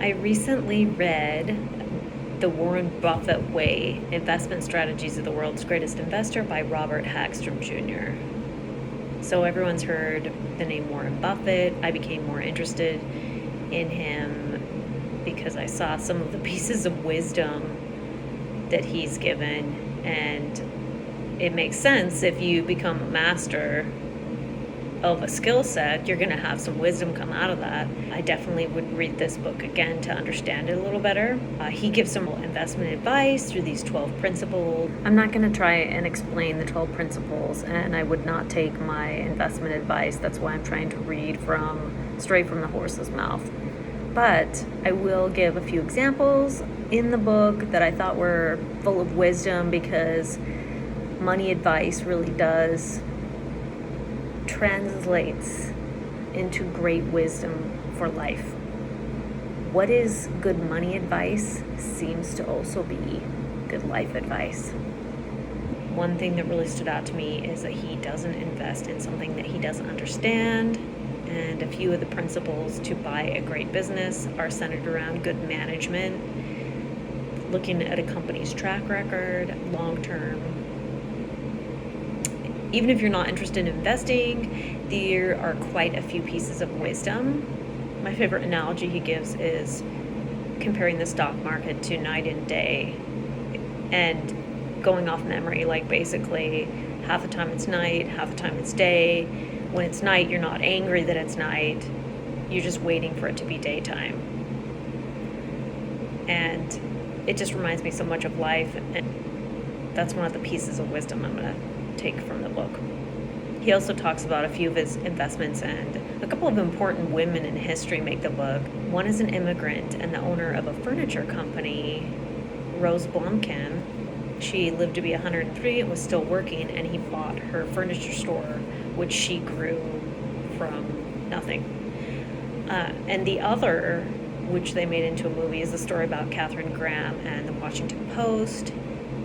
I recently read The Warren Buffett Way, Investment Strategies of the World's Greatest Investor by Robert Hagstrom Jr. So everyone's heard the name Warren Buffett. I became more interested in him because I saw some of the pieces of wisdom that he's given, and it makes sense. If you become a master of a skill set, you're going to have some wisdom come out of that. I definitely would read this book again to understand it a little better. He gives some investment advice through these 12 principles. I'm not going to try and explain the 12 principles, and I would not take my investment advice. That's why I'm trying to read straight from the horse's mouth. But I will give a few examples in the book that I thought were full of wisdom, because money advice really does translates into great wisdom for life. What is good money advice seems to also be good life advice. One thing that really stood out to me is that he doesn't invest in something that he doesn't understand, and a few of the principles to buy a great business are centered around good management, looking at a company's track record, long term. Even if you're not interested in investing, there are quite a few pieces of wisdom. My favorite analogy he gives is comparing the stock market to night and day, and going off memory, like basically half the time it's night, half the time it's day. When it's night, you're not angry that it's night. You're just waiting for it to be daytime. And it just reminds me so much of life, and that's one of the pieces of wisdom I'm going to take from the book. He also talks about a few of his investments, and a couple of important women in history make the book. One is an immigrant and the owner of a furniture company, Rose Blumkin. She lived to be 103 and was still working, and he bought her furniture store, which she grew from nothing. And the other, which they made into a movie, is the story about Katharine Graham and the Washington Post.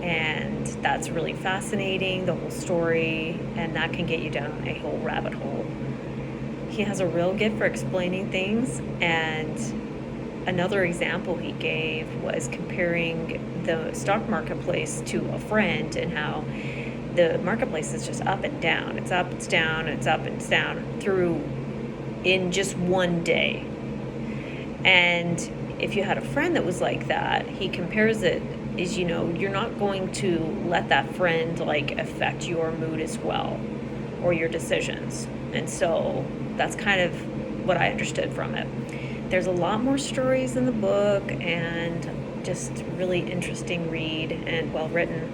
And that's really fascinating, the whole story, and that can get you down a whole rabbit hole. He has a real gift for explaining things, and another example he gave was comparing the stock marketplace to a friend, and how the marketplace is just up and down. It's up, it's down, it's up, and it's down through in just one day. And if you had a friend that was like that, he compares it is, you're not going to let that friend affect your mood as well, or your decisions. And so that's kind of what I understood from it. There's a lot more stories in the book, and just really interesting read and well written.